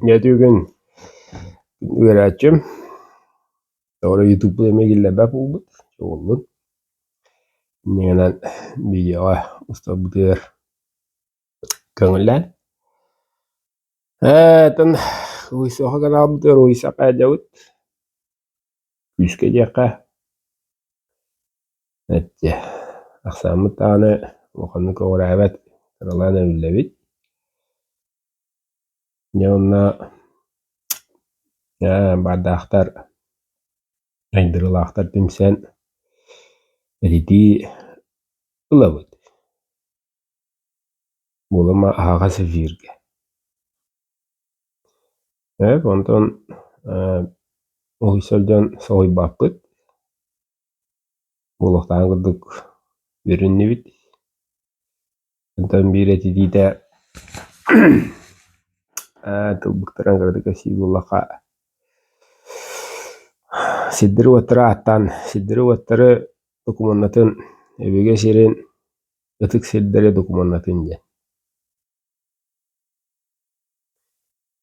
Yetügün üretçim. Doğru YouTube'da emegille bep oldu. Oldu. Nenen video usta budur. Köngülen. Tan uysa hagan budur uysa qajawut. Yüzke jaka. Ette. Aksamı tane okanı koravet. Karalana billebit. Yonna بعد اختار عندنا لا اختار تمثال ردي لابد والله ما هاغا سفيرك بونتون oysaldan soy bakıt bulaktan gıdık ürünü bit ondan bir eti de tıbbıktaran gıdık asi bulaka siddiru vattara dokumanatın ebege serin ıtık siddere dokumanatın je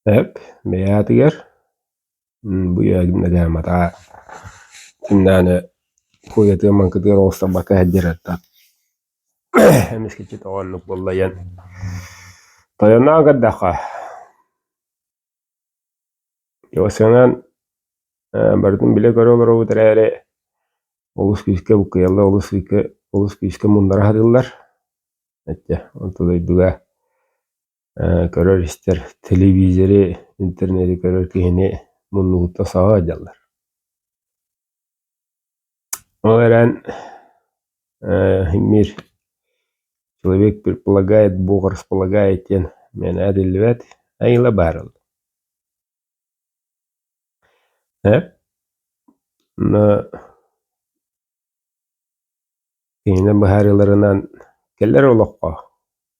hep beyatiger bu yagimne gamata kimnane koyatı mankıtı rosta baka hajjirata miskiti tawannuk wallayan tayana gaddaqa yosanan bardın bile garo utrere olus küske bu yalla olus küske mundara hadıllar ette onto duyduga görür ister televizyonu interneti görür kihini munnuğutta sağa ajallar оларан мир человек предполагает Бог располагает тен мен адилвет айла барыл на кийне бахарыларынан келлер олоққа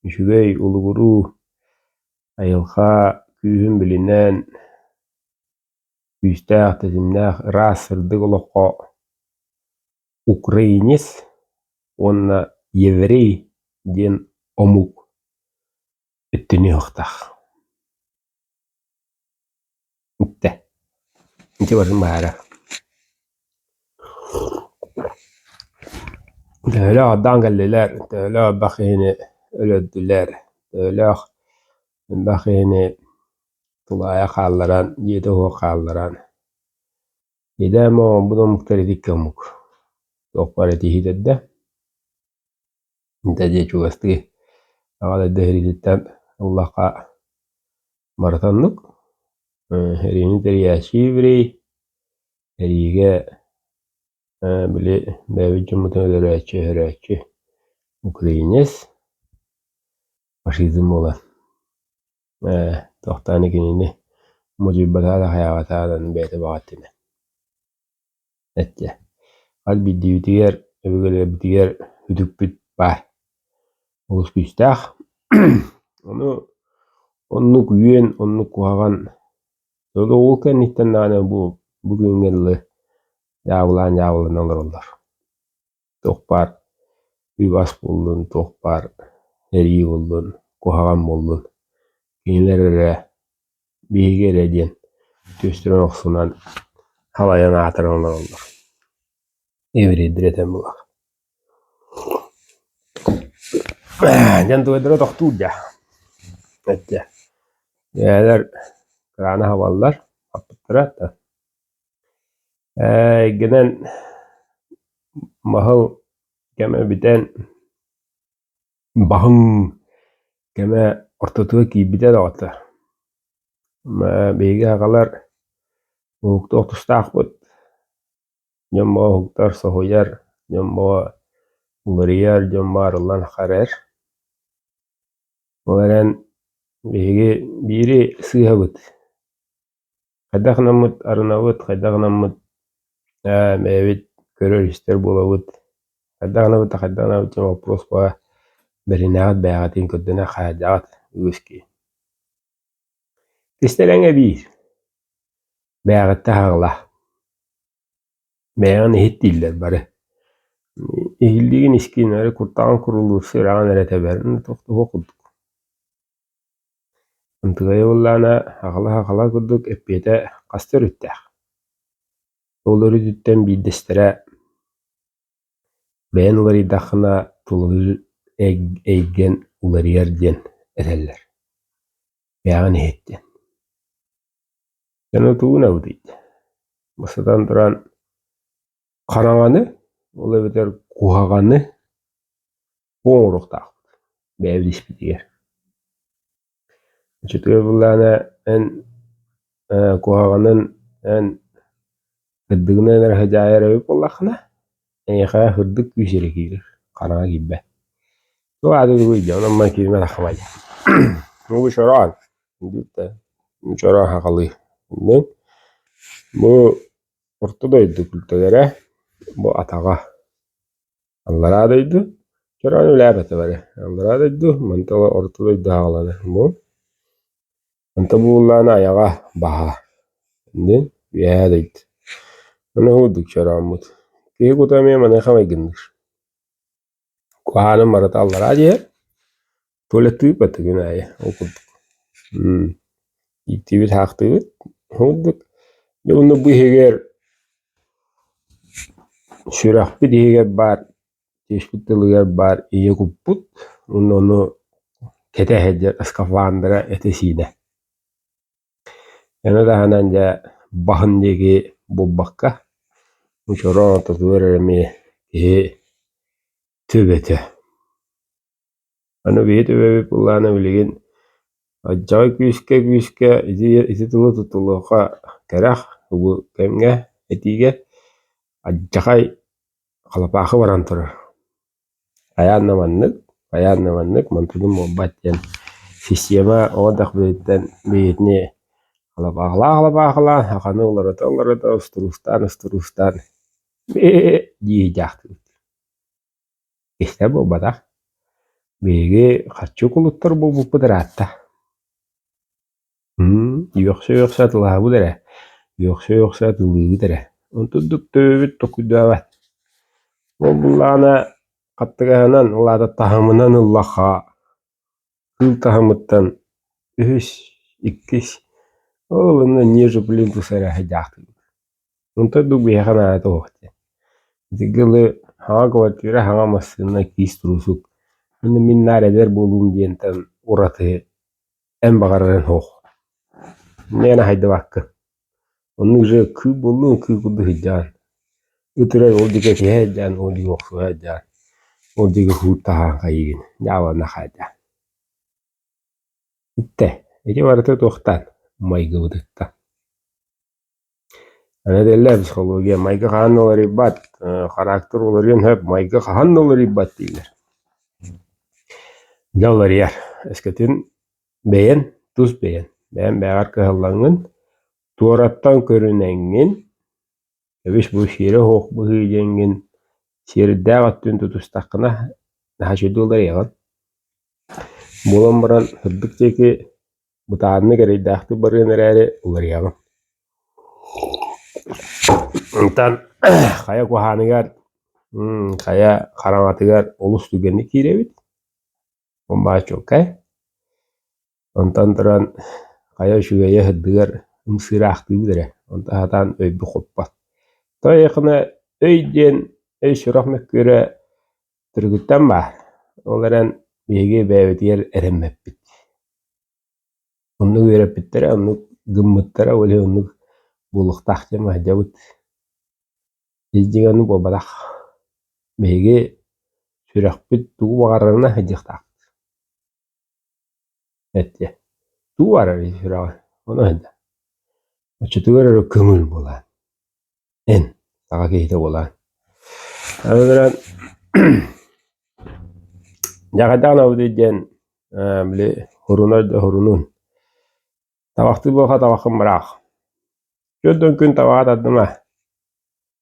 үшүгей улугуру айылха күүһүн билинен күстәэх тезимнээх рас сырдык олоққа украинец онна еврей ден омук иттини хохтах итте инте барым баара töölö addan gelliler töölö bakini ölöddüler töölö bakini tulaya kallıran yedi ho kallıran yedi mo bunu muhtelif kamuk dokpareti hidedde intaje çuvasti ağada dehrilitten Allah'a maratanlık herini teriyasi birey heriye bile bevicim mutemelerçi Ukraynes faşizm olan tohtani kinini mucibbata hayatatan bete baatine ette qalbi diğer öbürle diğer hüdüpbüt bah olus güstah onu güyen onu kuhagan öyle olken itten nane bu bugün geldi yavlan olurlar tohpar ügas buldun tohpar heri buldun kuhagan buldun kinlere bihigere diyen töstüren oksunan halayan atıranlar olur evri direten bulak jantu edere tohtuja ette yerler krana havalılar apıttıra da genen mahal keme biten bahın keme ortatığı ki biten dağıtı beyge ağalar hukukta otustaq bud jomma hukuktar sohoyar jomma ulariyar jomma arılan harer olaran beyge biri sığha bud kadak namut arınavut kadak namut mevit görür ister bulavut kadak namut jomma вопрос ба برناغت باغتين كدنا خاجات ويسكي تستلنga bir باغت هاغلا باغن hittiller bare ihildigin iskinleri kurtağın kurulur sıran erete verin toktu okuduk Ынтыгайы буллана хахала курдук эппете кастыр үттэх. Олары дүттен биддестере бәйін улар идақына тулығыр әйген уларияр ден әрелер. Бәғын еттен. Яны туғына бұдайды. Мысадан тұран қарағаны, олар бетер қуғағаны оң ұрықтақ. Бәйбіс бітігер. Чүтігі бұлланы ән қуғағанын ән гыддыгына нәрхе жайыр өп олақына әйіға хүрдік күйсері кейгір. Қараға кейббә. Бұл ады дүгейді, онамма кейдіме тақымайды. Бұл шоран. Бұл шоран хақалы. Бұл ұрты дойды күлтігері. Бұл атаға. Аллара дойды. Шоран өлі әбәті бәрі. Аллара дойды. Манталы ұрты дойды хақаланы. Бұл. Манты бұлланы аяға баға. Бәе дойды. Оны худдық шоран бұд. Кейі құтамия маны қамай гіндір. Kuhanın marata allara diye tuvaletü batı günahı okuduk. İktibit haktibit okuduk. Onu bu heger şurahbit heger bar, teşbitliler bar iyi kuput. Onu kete heger askafandıra etesine. Yani da hananca bahındaki bu bakka. Uçuran tutuveremi tübete. Аны бейт бұлланы білеген ажай күйіске ити тұлы-тұтылыға кәрәқ бұл кәмге әтиге ажақай қалапақы баран тұрыр. Аяннаманнық мантудың мұббаттен система оғадақ бейетіне қалапақыла ақаны оларыта ұстырустан дей жақты. Естә бұл бадақ. Беге қатшы құлыттар бұл бұпыдыр атта. Йоқша тылағы бұдыры. Йоқша тылығы бұдыры. Онтудық төбет тоқыды абат. Ол бұллағына қаттығағынан ұлады тағымынан ұллаға. Қыл тағымыттан үш, иккіш. Олымны нежі білін тұсары жақты. Онтудық бейхан ағаты оқты. Дегілі хаңа квартира хаңа масына кейс тұрусық. Оны мен нәредер болуым дейінтен ұраты ән бағарарын хоқ. Нәні хайды баққы. Оның жы күй болуын күй құды хыджан. Үтірер ол деге хыджан, ол деге оқсы хыджан. Ол деге хуттаған қайығын. Жауана хыджан. Үтті. Эти барыты тоқтан. Майғы бұдықта. Аны дәлі психология. Майғы қаған олар ибат. Характер оларен хөп. Майғы қаған олар ибат дейлер. Жаллар яр, әскетін бәйін, тұз бәйін. Бәйін бәғар қығылаңын, туараттан көрінәңін, өбіш бұл шері хоқ бұғы жеңін, шері дәғаттын тұтыстақына нәхашөді олар яғын. Болан баран хүрдік текі бұтағаны кәрейдәқті барғаныр әрі олар яғын. Онтан қая қуғанығар, қая қараматығар олыс түгенді кейлебет. Membaca, Ontan teran kaya şugaya hıddıgar ımsıraq dübüdere. Onta hatan öybü qoppat. Tayıqına öyden şuraqmak göre türgütten var. Olaran bege bäbetiyer eremmepbit. Onu görepittere, onu gımmıttara, öyle onu buluqtaqca mahjabıt. Ejdigani bobadaq. Bege şuraqbit tuğu bağarlarına hıcıqtaq. Ette. Tu var öyle şurağı. Onu da. Açıtıgara kömül bolan. En. Sağa keyte bolan. Anıdıran Jaqadağın avdeyden bile horunun. Tavaqtı boğa tavaqın bırak. Gördün gün tavağa tadıma.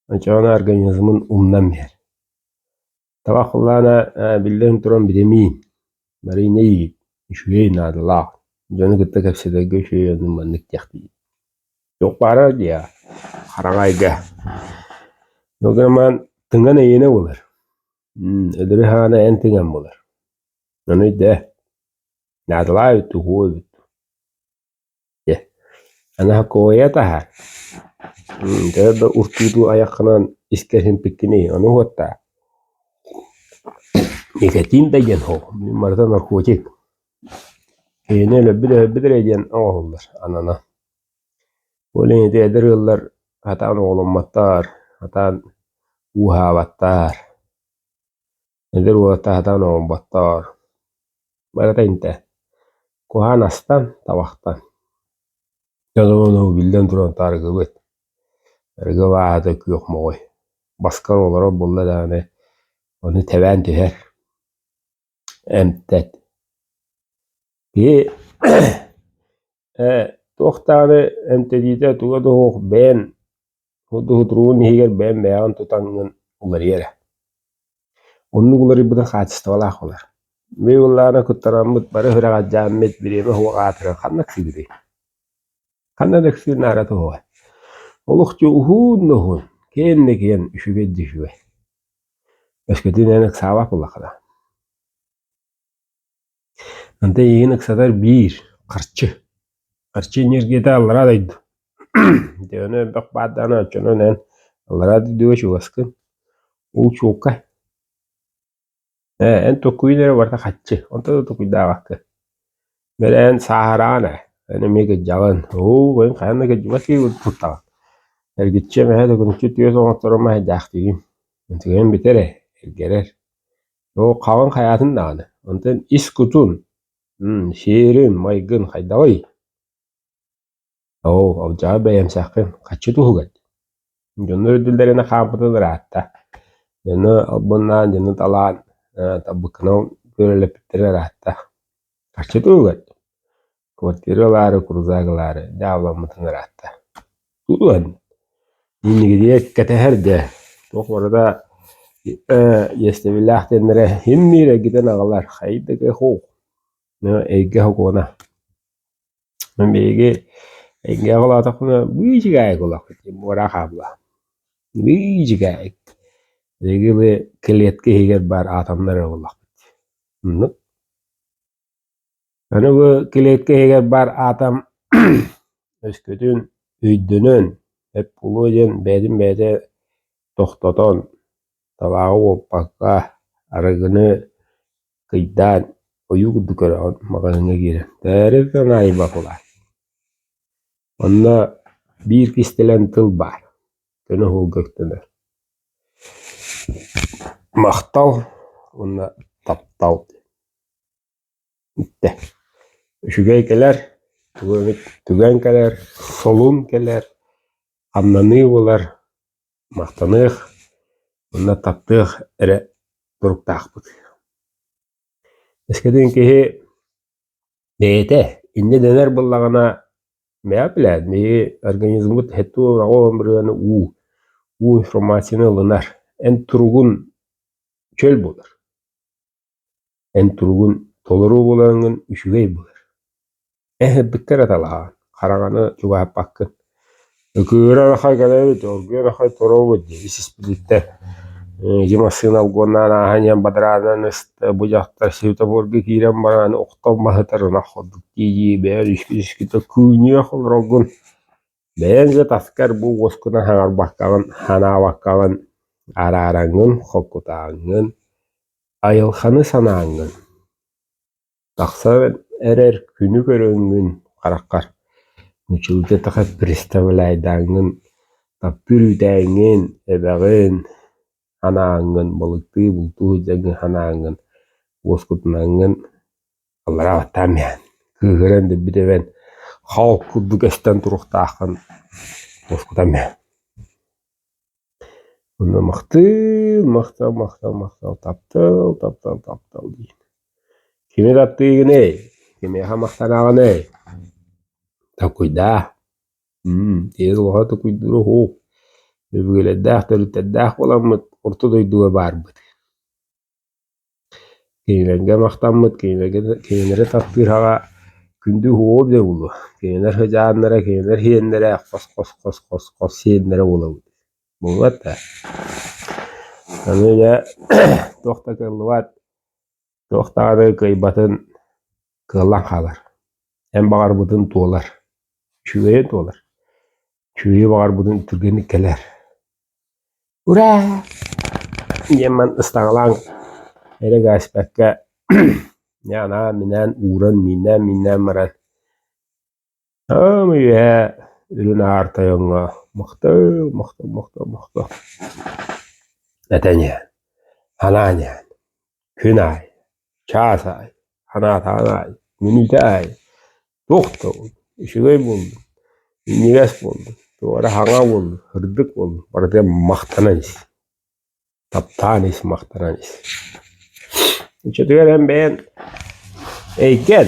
Açağına organizmin umdan ver. Tavaqıllana bildiğin turan bilemeyin. Bari neyi? Şüye nadılar. Canı gıtta kapsada göçüye yanılmanlık yaktı. Yok para diye. Karangayga. Yok zaman tıngan eyine olur. Ödürü hana en tıngan olur. Onu de. Nadılar ötü, huo ötü. Ana koya tahar. Dada urtudu ayakkanan iskerin pikkini onu huotta. Niketin dayan ho. Marta narkotik. Kene löbbüdere diyen ağollar anana. Olin eder yıllar hatan oğlummattar, hatan uhavattar. Eder uhatta hatan oğlummattar. Marta inte. Kohan astan tavaktan. Onu bilden duran targı bet. Targı vaada kuyok moy. Baskan olara bolla dane. Onu teven tüher. Emtet. Ki tohtane emtedite tuga doh ben. Hudu hudruun higer ben beyan tutangın ular yere. Onu uları bıdan kaçısta valak olar. Ve ularına kuttaramıt barı hırağa cammet bireme huva qatıra kannak sigiri. Kannak sigiri naratı huva. Olukçu uhun nuhun. Kenne kiyen üşüge düşüge. Eşketin enek savak ulakada. Ante yeğenek sadar bir. Karçı. Karçı nirgete allara daydı. Döne bak badana açınan en. Allara daydı şu baskın. O çoka. En tokuyunere varta kaçı. Onta da tokuyda vakı. Meren saharana. Ene mege jalan. O ben kayana ke jumaki utputa. Ergitçe mehe de kunçu tüyo soğukları mehe jaktiyim. Entügen bitere. Ergerer. O kavan hayatın dağını. Ondan iskutun. Şiirin, maygın, haydavay. O, avcağı beyem sakın. Kaçı tuhugat. Jonlar ödüllerine kampıtıdır hatta. Jonlar albundan, jonlar talan. Tabbıkına böyle pittirer hatta. Kaçı tuhugat. Kvartiraları, kuruzagıları. Davlamıtınır hatta. Tuhugat. Yine gidiyor keteher de. Tok orada yestevillah denlere himmire giden ağlar. Haydaki hoğ. Ege hoğuna. Men bege ege ağla takına büyücü gayet olak. Bora kabla. Büyücü gayet. Ege be keliyetke heger bar atamlar olak. Hani bu keliyetke heger bar atam öskütün üydünün hep ulu jen bedin bede tohtoton tabağı opakka aragını kıydan oyuk dükörü makalına giren. Teriften ayıbak olay. Onda bir kistelen tıl var. Gönü hul gökteler. Mahtal, onda taptal. İtte. Üşügey keler, tügen keler, solun keler, anlanı olar, mahtanık, onda taptıq ere durup taqbık. Eskeden kehe deyete, indi dener bullağına mea bilad, meyi organizmut hettu ağo ömrüyanı u informasyonu ılınar. En turgun çöl bulur. En turgun toluru bulanın üşügey bulur. Bitter atalaha. Karagana çuga bakkın. Öküğüren akay kadar orguyan akay toroğu diye. İsis birlikte. Cimasın algonan ahanyan badranan ıstı bucaktar sevta borgu kiren baran oktan mahıtarına xodduk diye beğen işkide kuyunya xol rogun. Beğence taskar bu voskuna hangar bakkalan hana bakkalan ararangın xokutağın ayılxanı sanağın. Taqsa erer günü göröngün qaraqqar. Müçülde taqa pristavlaydangın tappürüdängin ebeğin hanağın balıktı bultuğu jangın hanağın voskutnağın allara batamayan. Kıgıran da bir de ben halk kudduk esten turuqtağın voskutamayan. Bunda maqtal taptal deyin. Kimi taptığı ne? Kimi maqtanağın ne? Ta kuyda. Tez oha ta kuyduru ho. Böyle dah taru tedah olamıt orta doyduğu barbıt. Keyinlerge maqtanmıt, keyinlere taptır haga kündü ho bile bulu. Keyinler hıcanlara, keyinler hiyenlere kos hiyenlere bulu. Bulvat da. Anıya tohta kılvat, tohta kıybatın kıllan kalar. En bağır bıtın tuğlar. Şüveye dolar. Şüveye bağır budun türgeni keler. Ura! Yemen ıstağlan. Ere gaspakka. Yana minen uğran minen maran. Ama ya ürün artayonga. Mıhtı. Netanya. Hananya. Künay. Çağsay. Hanay. Minütay. Doktor. İşigay buldu. Nigas buldu. Doğru hanga buldu. Hırdık buldu. Barada mahtananız. Taptanız mahtananız. İçetiyorum ben. Gel.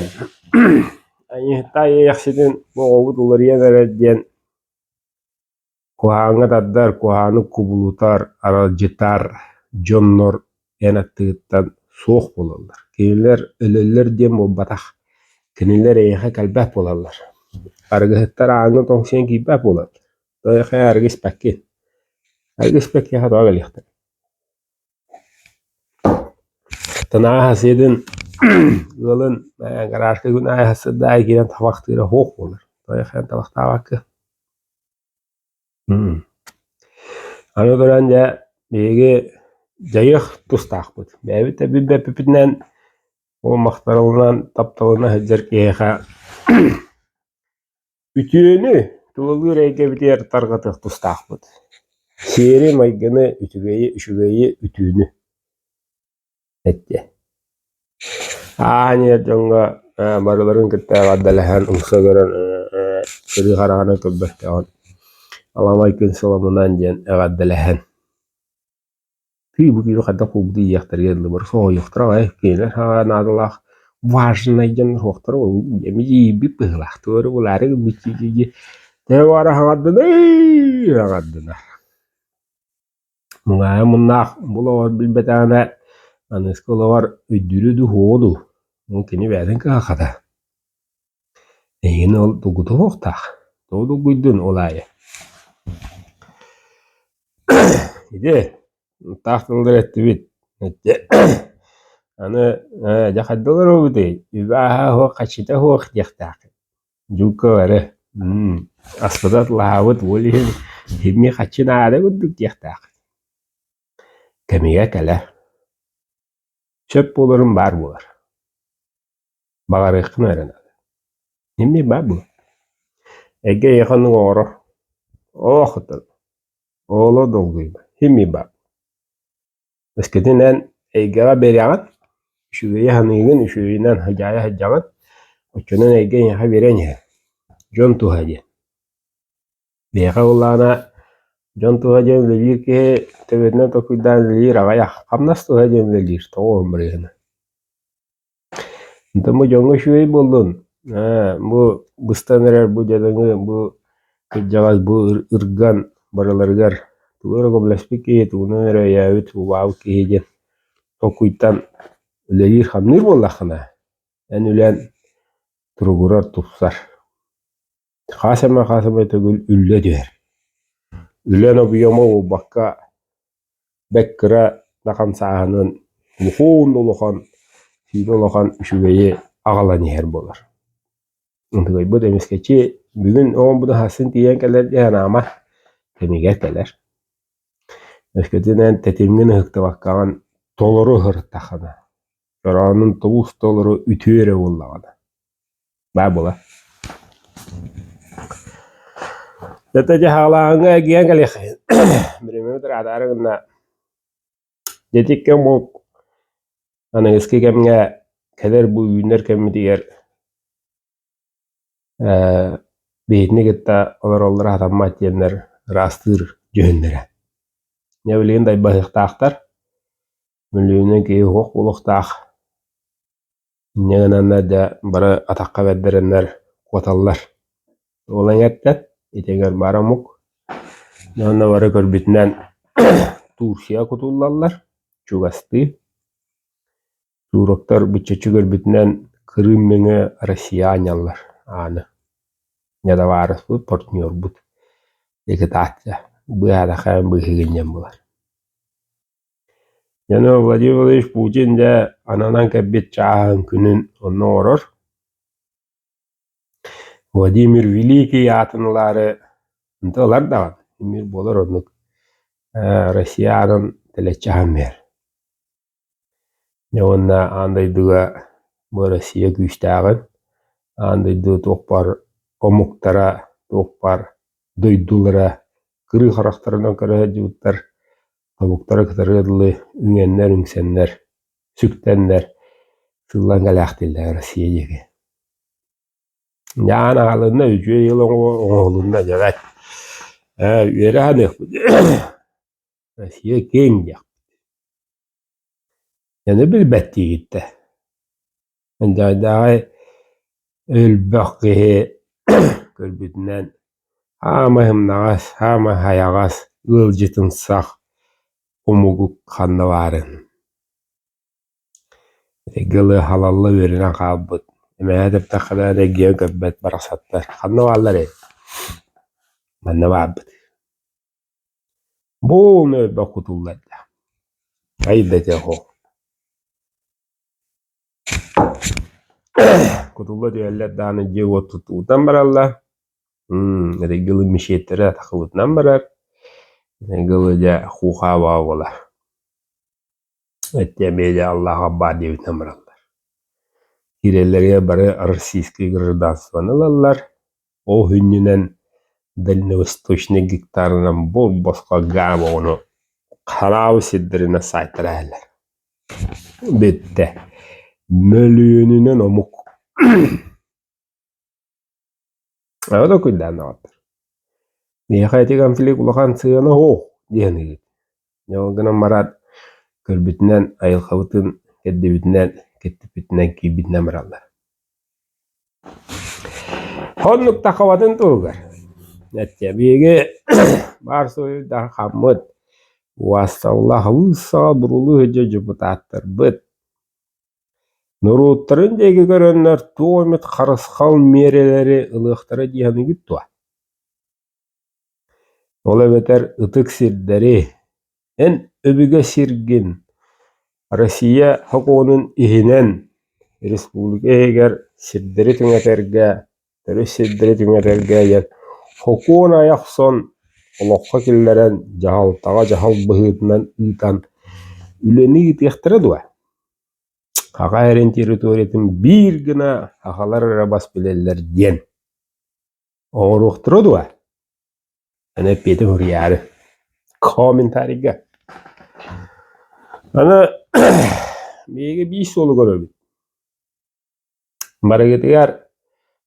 Tayı yaksidin bu oğud ulariya verediyen kuhanga daddar, kuhanı kubulutar, aracıtar, jonnor enattıgıttan soğuk bolarlar. Kiniler ölürler diyen bu batak. Kiniler eyha kalbah bolarlar. Argıhıttar ağını toңsien kibah bolar. Dayakay argıs pakkin. Argıs pakkin hata galiktar. Tanağı hasidin ılın gararkı gün ay hasıdda giren tabaqtıyla hoq bolar. Dayakay tabaq tabakı. Ano duranja bege jayık tustaqbıt. Bäbit de bir pipitnen o maqtarılan taptalına hıjar keha ütüğünü tuluğu reyke biter targatıq tustaqbıt. Seri maygını ütügeyi ütüğünü ette. Ahanya jonga barıların kitta gaddalahan umsa gören kırı qarağına köbbehte Alamayken salamunan jen gaddalahan. Bu kilo kadda kubdi yaxtar geldi bir so yaxtar ay keler ha nadalaq важный jen yaxtar o yemi bir pıhlaq toru buları biçici de var haddına Munga munnak bulawar bilbetana aneskola var üdürüdü hodu mümkün verden ka kada Egin ol dugudu hoqtaq Dodu guydun olaya İdi tahtıldır etti bit. Ana jaxaddalar o bide. Übaha ho qaçita ho xiyaqtaq. Juka vare. Asfadat lahavut wali himmi qaçina ada gudduk yaqtaq. Kemiga kala. Çöp bolurum bar bolar. Bağarıqın öğren. Himmi bar bolar. Ege yaxanın oğru. Oğutur. Oğlu dolguyba. Himmi bar. Eskiden egega beriyan. Şüveyi hanıgın şüveyinden hacaya hacağın. Oçunun egen yaha verenye. Jon tuhaje. Beha ulana Jon tuhaje velir ki tebetne tokuydan velir agaya. Kamnas tuhaje velir. Toğu ömreyene. Ntamu jonga şüveyi buldun. Bu bıstanerer bu jadangı bu kıcağız bu ırgan baralargar. Tuğra gobleşpik ki tuğuna nere yavit bu vav ki hejen. Tokuydan velir hamnir bollakına. En ülen Turugurar tupsar. Kasama tugul ülle diyor. Ülen o biyoma o bakka bekkira nakam sahanın muhun olukan fin olukan şüveyi ağalan yer bolar. Untuk bu demiskeçi bugün o bunu hasın diyen keler diyen ama demiger keler. Esketinen tetimgin hıktı bakkan toloru hırtakana. Yoranın tavus toloru ütüyere ollağana. Ba bola. Data halanga gian kali Berimeu terada na jadi kamu ana eski kemga kader bu ünler kemi diğer behitne gitta olur atamat yenler rastır jönlere. Ne bileyim day bahıqtaqtar Mülüne ki hoq uluqtaq Negananlar da bara ataqqa verdirenler kotallar. Olan ette iteger baramuk Nana bara körbitinden Tursiya kutullarlar. Çugastı. Turaktar bütçeci körbitinden Kırım mene Rusiyanyalar. Anı. Ya da varız bu portmuyor bu. Eke tahtya. Bu ya da kayın bu higenyen bular. Yani Vladimir Putin de ananan kebbet çağın günün onu orur. Vladimir Великий atınları ıntılar da var. Emir bolar onluk. Russiyanın teleçahan mer. Yonna andaydıga bu Rusya güçtağın andaydı tokpar omuktara tokpar duydulara kırı karakterden kara jutlar tabuktara kıtarılı üngenler ünsenler süktenler sıllan galaktiller Rusya'ya. Yani halında 3 yıl oğlunda evet. Yere hanık. Rusya kim ya? Yani bir betti gitti. Daha ölbaqi körbütünden hama hımnağas, hama hayağas, ılcıtın sağ umugu kanlı varın. Gılı halallı verine kabıt. Emeğedip de kadar egeye göbbet barasatlar. Kanlı varlar ey. Manna babıt. Bu nöbbe kutullar da. Kaydete ho. Kutullar diyorlar dağını cevo tutuğudan barallah. Gılı mişetlere takılıtından barar. Gılıca huha bağla. Ettemeyce Allah'a badi ütnemrallar. Hireleriye barı Rossiyski gражданство'nılallar. O hünnünen Дальневосточный гектарынан bol boska gam onu karav siddirine saytıraylar. Bitti. Milyonunun omuk. O da kuydan navatır. Nihayeti konflik ulakan sığına ho diyeni. Yolgına marat körbütünden ayılkavıtın keddibitinden kettibitinden kibitinden marallar. Honluk takavadın turgar. Netçe bilgi var soyu da hamut. Vasallahu sabrulu hıcı cıbıtattır bıt. Nurutların degi görenler tuğumit karıskal mereleri ılıqtara diyeni güttü. Ola beter ıtık sirderi en öbüge sirgin Rusya hakonun ihinen Respublika eger sirderi tüneterge terüs sirderi tüneterge yer hakon ayak son olokka killeren jahal taga jahal bıhıtından ıtan üleni gitiyektere duwa. Haka eren teritoriyatin bir gına hakalar arabas bileller diyen. Oğruqtırı duwa. Ana peti huriyarı. Komentariga. Ana bege bir solu görübü.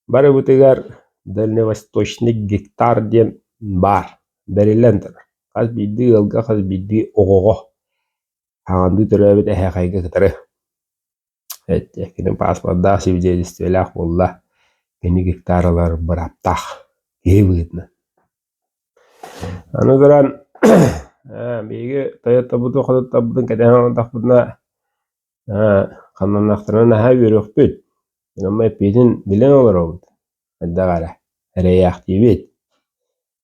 Bara butigar Дальневосточный гектар diyen bar. Berilendir. Kaz bildi yılga kaz bildi oğoğo. Hangi türebi de hekayga kıtırı. Evet, yakinin pasportda sivcel istivelak bolla. Beni gektarlar bıraktah. İyi bugüne. Anı duran bege Toyota budu kodut tabudun kadehana takbuduna kanlanlaktırına ha yürük büt. Ama epeyden bilen olur oldu. Hadda gara. Reyak dibet.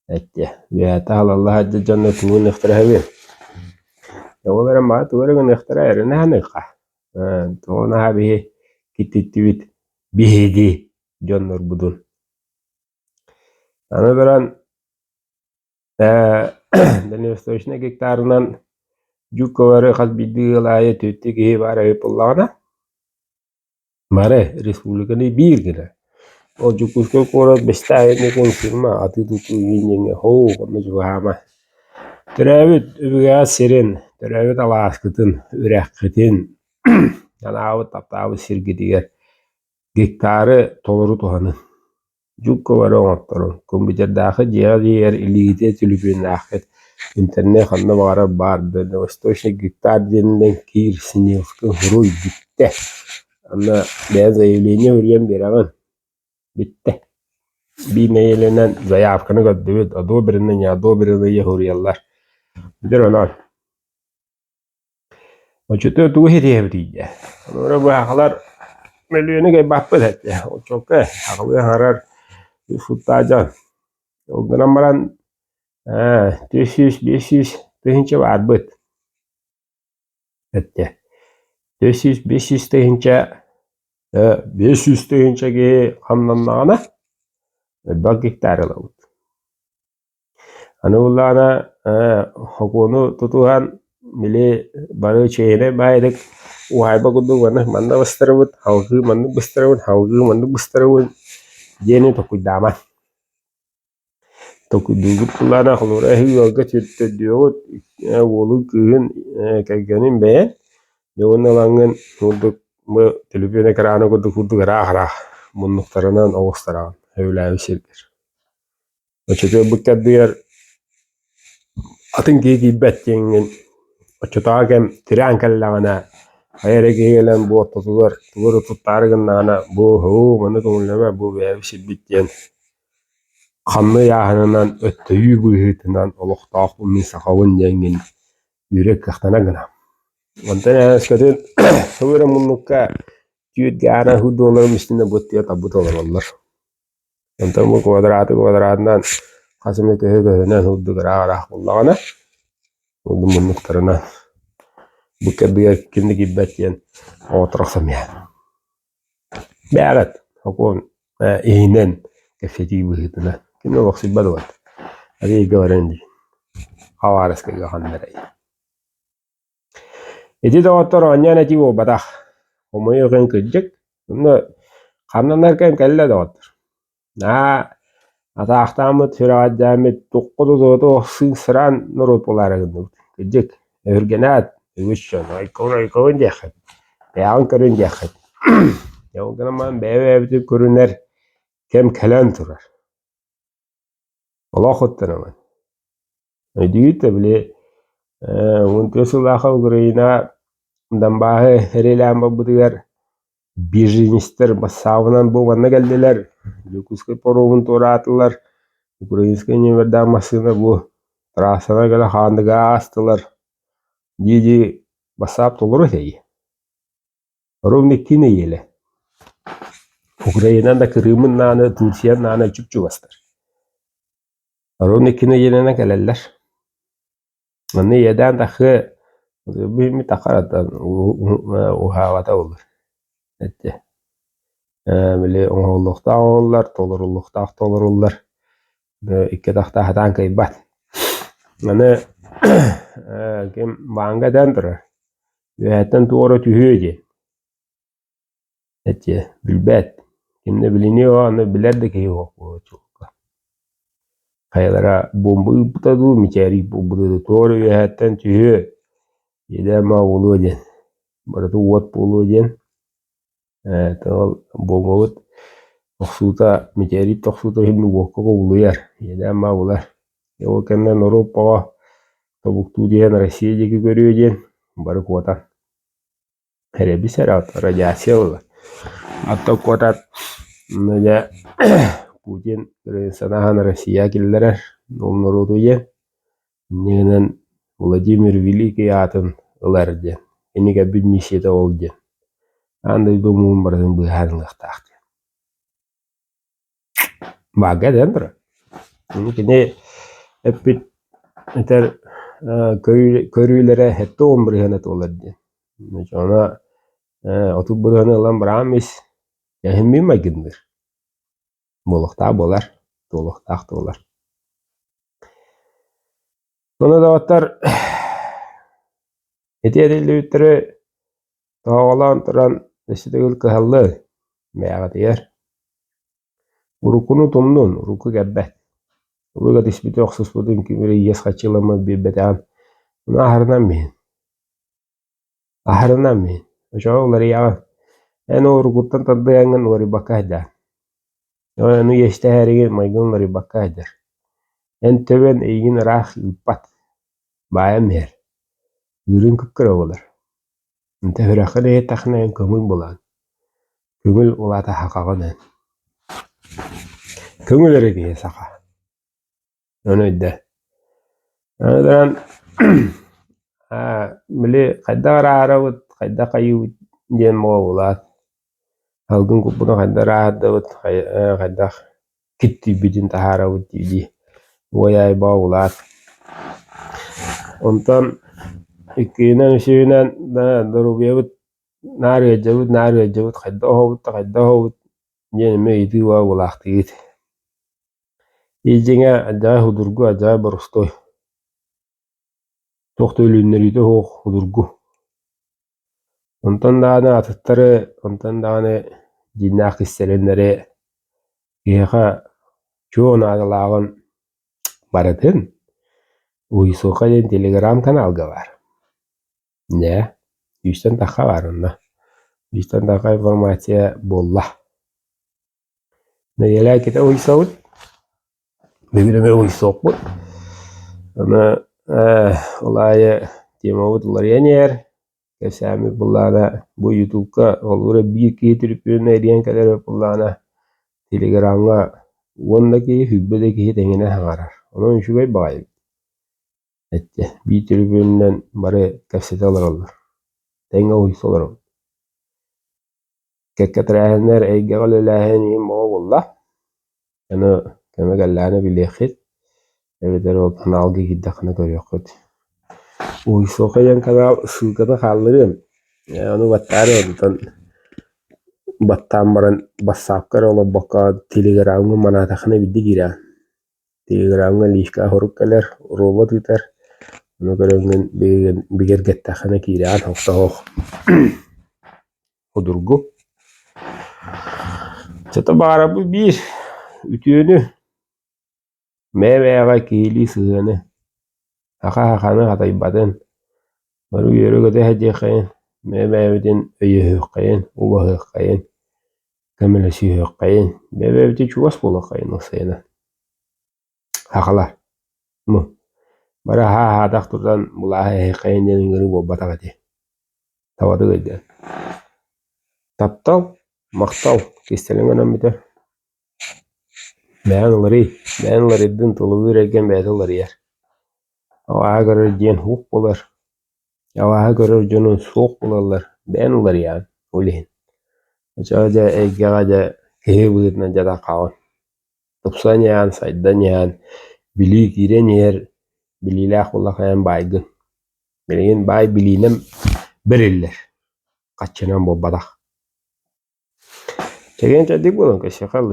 Evet, ve ta'ala Allah hacca cennetun ihtiraha bir. Yollara ma tuğarın ihtiraha erine hanıqa. Toğuna ha bihi kitittivit bihigi jonnor budun. Anı duran Dальневосточный гектарынан Jukovary kaz bildi yılaya tüttü ki var ayıpıllağına. Mare Respublikanı bir gire. O Jukuskol korat bestayını konfirma atı tutu yinjenge ho konu juhama. Teravit übüga serin, teravit alaskıtın, ürekkitin, yanavı taptavı sirgitiger. Gektarı toluru tuhanı. Jukovary oğattarın. Kompüterdaki cihaz yer ilgite tülüpün akit. İnternet kanına bağıra bardı. Dальневосточный гектар denilen kir sinirskı huruy bitti. Ama ben zayıflığını hürgen beragan. Bitti. Bir meylenen zayıfkını gördüğüt. Ado birinden ya do birinden ya huriyallar. Bilir ona. O çötü tuğu hediye biriye. Onlara bu hakalar milyonu gay bakpı etti. O çok hakalı harar. Futacan. O gınan baran 400-500 tığınca var bıt. Etti. 400-500 tığınca 500 tığınca ki kamlanlağına باقي تعرض أنا والله أنا حكونو تطوهان ملي بارو شينه بايدك وهاي بقولو وانا من بسترود حوجي من بسترود حوجي من بسترود جيني تكو داما تكو دوغت كلنا خلورا هي وقت التديوت ولو كهن كجانين بين جوانا لانغن ودك ما تلفينا كرانا قد كنت كراهرا من نختارنا أو استران هؤلاء الشركة وشكل بكدير أتنكي باتين وشتاكم تيران كلانا هيرجع لهم بو تطور تطارقنا أنا بو هو من تقول لما بو بيعيش بيتين خمّي ياهنان التيوب هيتنان الله تاخو من سخاون جنين يريك اختنقنا وانتنا اسكتين صورة منك تيوت جانا هو دولار مستنا بوتيا تبو دولار الله انت مو كوادراتنا قسمك هنا هو دغرا راح والله انا ودم نكترنا بكبير كنك باتين او ترسميها بعلت حكون إهنان كفتي وهتنا كنا وقت بدوات هذه جوارندي خوارس كي خندري إذا توتر عنينا تيجو بدخ وما يغن كجك إنه خمنا نركن كلا توتر نا أتاختامت فراد جامد تقطو زوتو سران نرود بولارغن كجك هرجنات وشون يكون جاخد يعون كرين جاخد يوم كنا ما بيبي بتكرنر كم كلام ترى والله خدتنا من ديت بلي وانت سلاخة وقرينا دنباه هريلان ببدير بيجينيستر بساونان بو ونقللر لوكسكي برون توراتلر وقرينسكي نيودا مسنا بو تراسنا قال خاندغا استلر جيجي بساب تلره هي رومني كيني يله وقرينا دك ريمن نانا تورسيان نانا چوچو بستر رومني كيني يله نكللر من يدان دخ بيمي تقرأت وهاوة أول نتة ملي اللقطة تولر اللقطة تولر إكتاختا هتان كيبات أنا كم بانجا دندرة يهتن تورو تهيجي نتة بالبات كم نبلينيو أنا بلادك هيو خيرا بومبو بتدو ميشاري بومبو تورو يهتن تهيو يدا ما ولوجن برضو وات بولوجن تول بومبوت مخصوصة مجاري تخصوصة هم وقوق وليار يدا ما ولا يو كنا نوروبا تبوكتو دي هنا رسيه جي كوريوجين بارك وطن هري بسرعة رجاسي ولا أتو قوتات نجا بوجين سنة هنا رسيه كلر نوم نورودو جين نينن ولاديمير فيليكي آتن الارجين إني كبيد ميشيتا والجين عندي دومون برزن بهارن اختاقت بعد أندرا ممكن ابيت انتر كوريلره هتو امبرهنه تولد مجانا otubburhane lan bramis yahimmi magindir boluqta bolar toluqtaq dolar bunu da otar etiyedilüttere tağalan turan desidegil kahallı meyagat yer urukunu tumnun uruku gabbet uruga disbiti oxsus budun kimiri yes kaçılama bibetan bunu aharnan min oşağıları ya en urukuttan taddayangan wari bakahda nu yestahari maygun wari bakahda en töben egin rax ipat baya mer yürün kıkkıra olar ente hırakıda taxna en kömül bulan kömül ulata haqağınan kömül erege saqa onu idde anadan mili qadda rarawut qadda qayut jen mo ulat halgun kubuna qadda rahadawut qadda kitti bidin taharawut di wayay ba ulat ondan ikkinan şinan da darubiyat nari jawut qadda howut jen me idi wa ulaqtit Ejenge acayip hudurgu acayip barustoy. Tohtu ölünleriydi hoğ hudurgu. Ondan dağını atıtları, ondan dağını cinnak hisselenleri geha çoğun ağılağın baratın. Uysoqa den Telegram kanalga var. Ne? 100'ten daha var onda. 100'ten daha informasiya bolla. Ne yela kita uysawut. Bebileme uysoq bu. Ana olayı temavutlar yener. Kesami bullana bu YouTube'ga olura bir getirip eriyen kadar bullana Telegram'a ondaki hübbedeki dengene hangarar. Onun şu gay bağlı. Ette bir tribünden bari kafsete alırlar. Denge uysolar. Kekatrehenler eygegal ilahen moğulla. Yani keme gallana bilekit. Evet o kanalga giddakına görüyoruz. Uysoqa yan kanal sılgada kaldırım. Yani onu battarı ondan battan baran bassapkar ola baka Telegram'a manatakına bildi giren. Telegram'a lişka horukkalar robot biter. Onu görüngün biger gettakına giren hokta hoq. Hudurgu. Çata bara bu bir ütüyünü meveyaga kili sığını. Haka hatay badın. Baru yürü göde hece kayın. Mevevdin öyü hıqqayın. Uba hıqqayın. Kamilesi hıqqayın. Mevevdi çuvas bola kayın o sayına. Hakalar. Mu. Bara hadak turdan bulaha hıqqayın denin gırı bobba tağadi. Tavadı gıydı. Taptal. Maqtal. Kestelin önem biter. Beğenleri din tılığı regen beğenleri yer. Avağa görür diyen huk bolar. Avağa görür canın soğuk bolarlar. Beğenleri yani. Olehin. Açıkça eggaga kehe buyurna jada qawon. Tupsan yan, saydan yan. Bili giren yer. Bililah ulla kayan baygın. Bilgin bay bilinem biriller. Kaçınan bobbadak. Çeken çadik bulun kaşı kaldı.